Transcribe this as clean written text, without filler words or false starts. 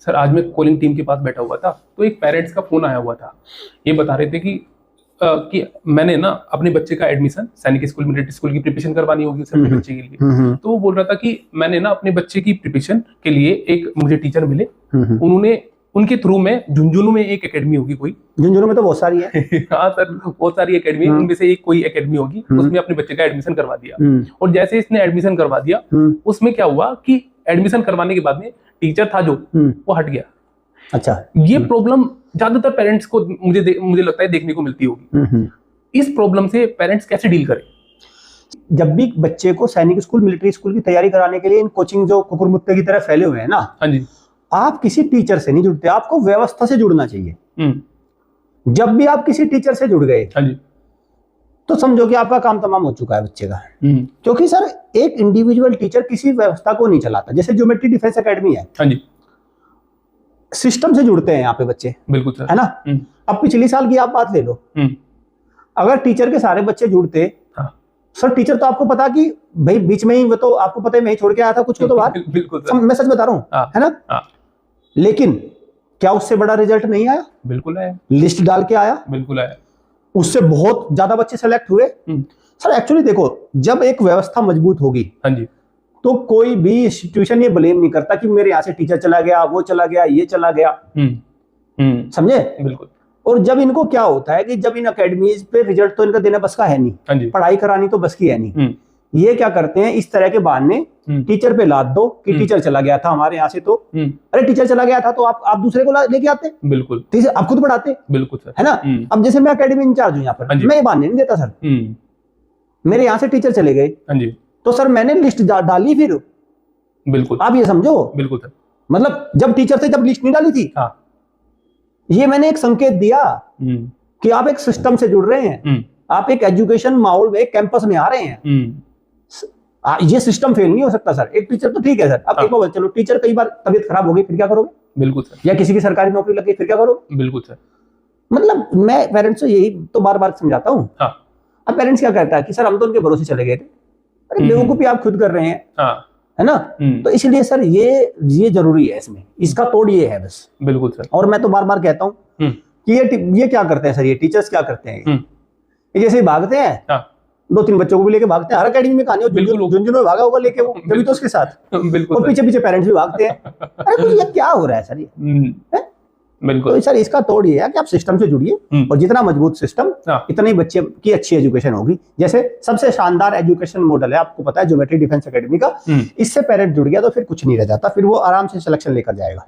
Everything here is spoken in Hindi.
सर आज मैं कॉलिंग टीम के पास बैठा हुआ था, तो एक पेरेंट्स का फोन आया हुआ था। ये बता रहे थे कि मैंने ना अपने बच्चे का एडमिशन सैनिक स्कूल मिलिट्री स्कूल की प्रिपरेशन करवानी होगी उसे अपने बच्चे के लिए। तो वो बोल रहा था कि मैंने ना अपने बच्चे की प्रिपरेशन के लिए एक मुझे टीचर मिले, उन्होंने उनके थ्रू में झुंझुनू में एक एकेडमी होगी कोई। झुंझुनू में तो बहुत सारी है। हाँ सर, बहुत सारी एकेडमी, उनमें से एक कोई एकेडमी होगी, उसमें अपने बच्चे का एडमिशन करवा दिया। और जैसे इसने एडमिशन करवा दिया, उसमें क्या हुआ कि एडमिशन करवाने के बाद में टीचर था जो वो हट गया। अच्छा, ये प्रॉब्लम ज्यादातर पेरेंट्स को मुझे लगता है देखने को मिलती होगी। इस प्रॉब्लम से पेरेंट्स कैसे डील करें? जब भी बच्चे को सैनिक स्कूल मिलिट्री स्कूल की तैयारी कराने के लिए इन कोचिंग जो कुकुरमुत्ते की तरह फैले हुए हैं ना, हाँ जी, आप किसी टीचर से नहीं जुड़ते, आपको व्यवस्था से जुड़ना चाहिए। जब भी आप किसी टीचर से जुड़ गए, हाँ जी, तो समझो कि आपका काम तमाम हो चुका है बच्चे का। क्योंकि सर एक इंडिविजुअल टीचर किसी व्यवस्था को नहीं चलाता। जैसे ज्योमेट्री डिफेंस एकेडमी है, हाँ जी, सिस्टम से जुड़ते हैं यहाँ पे बच्चे, बिल्कुल सर, है ना। अब पिछली साल की आप बात ले लो, अगर टीचर के सारे बच्चे जुड़ते, हाँ, सर टीचर तो आपको पता कि भाई बीच में ही वो तो आपको पता है मैं ही छोड़ के आया था कुछ को तो बाहर। बिल्कुल मैं सच बता रहा हूँ, है ना। लेकिन क्या उससे बड़ा रिजल्ट नहीं आया? बिल्कुल आया। लिस्ट डाल के आया, बिल्कुल आया। उससे बहुत ज्यादा बच्चे सेलेक्ट हुए। सर एक्चुअली देखो, जब एक व्यवस्था मजबूत होगी, हाँ जी, तो कोई भी इंस्टीट्यूशन ये ब्लेम नहीं करता कि मेरे यहाँ से टीचर चला गया, वो चला गया, ये चला गया। समझे? बिल्कुल। और जब इनको क्या होता है कि जब इन अकेडमीज पे रिजल्ट तो इनका देना बस का है नहीं, हाँ जी, पढ़ाई करानी तो बस की है नहीं, ये क्या करते हैं, इस तरह के बहाने टीचर पे लाद दो कि टीचर चला गया था हमारे यहाँ से, तो अरे टीचर चला गया था तो आप दूसरे को लेके आते। बिल्कुल, आप खुद पढ़ाते। बिल्कुल सर, है ना। अब जैसे मैं अकेडमी इंचार्ज हूँ यहाँ पर, मैं ये बहाने नहीं देता सर, मेरे यहाँ से टीचर चले गए, हाँ जी, तो सर मैंने लिस्ट डाली फिर। बिल्कुल, आप ये समझो। बिल्कुल सर, मतलब जब टीचर थे तब लिस्ट नहीं डाली थी। हाँ, ये मैंने एक संकेत दिया कि आप एक सिस्टम से जुड़ रहे हैं, आप एक एजुकेशन माहौल में, एक कैंपस में आ रहे हैं। ये सिस्टम फेल नहीं हो सकता सर। एक टीचर तो ठीक है सर, अब एक बार चलो टीचर कई बार तबीयत खराब हो गई, फिर क्या करोगे? बिल्कुल सर। या किसी की सरकारी नौकरी लग गई, फिर क्या करोगे? बिल्कुल सर। मतलब मैं पेरेंट्स को यही तो बार बार समझाता हूँ। हाँ। अब पेरेंट्स क्या कहता है कि सर हम तो उनके भरोसे चले गए थे। अरे बेवकूफी आप खुद कर रहे हैं। हाँ। है ना। तो इसलिए सर ये जरूरी है, इसमें इसका तोड़ ये है बस। बिल्कुल सर। और मैं तो बार बार कहता हूँ कि ये क्या करते हैं सर, ये टीचर्स क्या करते हैं, ये जैसे भागते हैं, 2-3 बच्चों को भी लेके भागते हैं। हर अकेडमी में कहानी झुंझुनू में भागा होगा लेके वो, कभी तो उसके साथ। बिल्कुल। और पीछे पीछे पेरेंट्स भी भागते हैं। अरे तो ये क्या हो रहा है सर, ये बिल्कुल। तो सर इसका तोड़ ये है कि आप सिस्टम से जुड़िए, और जितना मजबूत सिस्टम इतना ही बच्चे की अच्छी एजुकेशन होगी। जैसे सबसे शानदार एजुकेशन मॉडल है, आपको पता है, ज्योमेट्री डिफेंस एकेडमी का। इससे पेरेंट जुड़ गया तो फिर कुछ नहीं रह जाता, फिर वो आराम से सिलेक्शन लेकर जाएगा।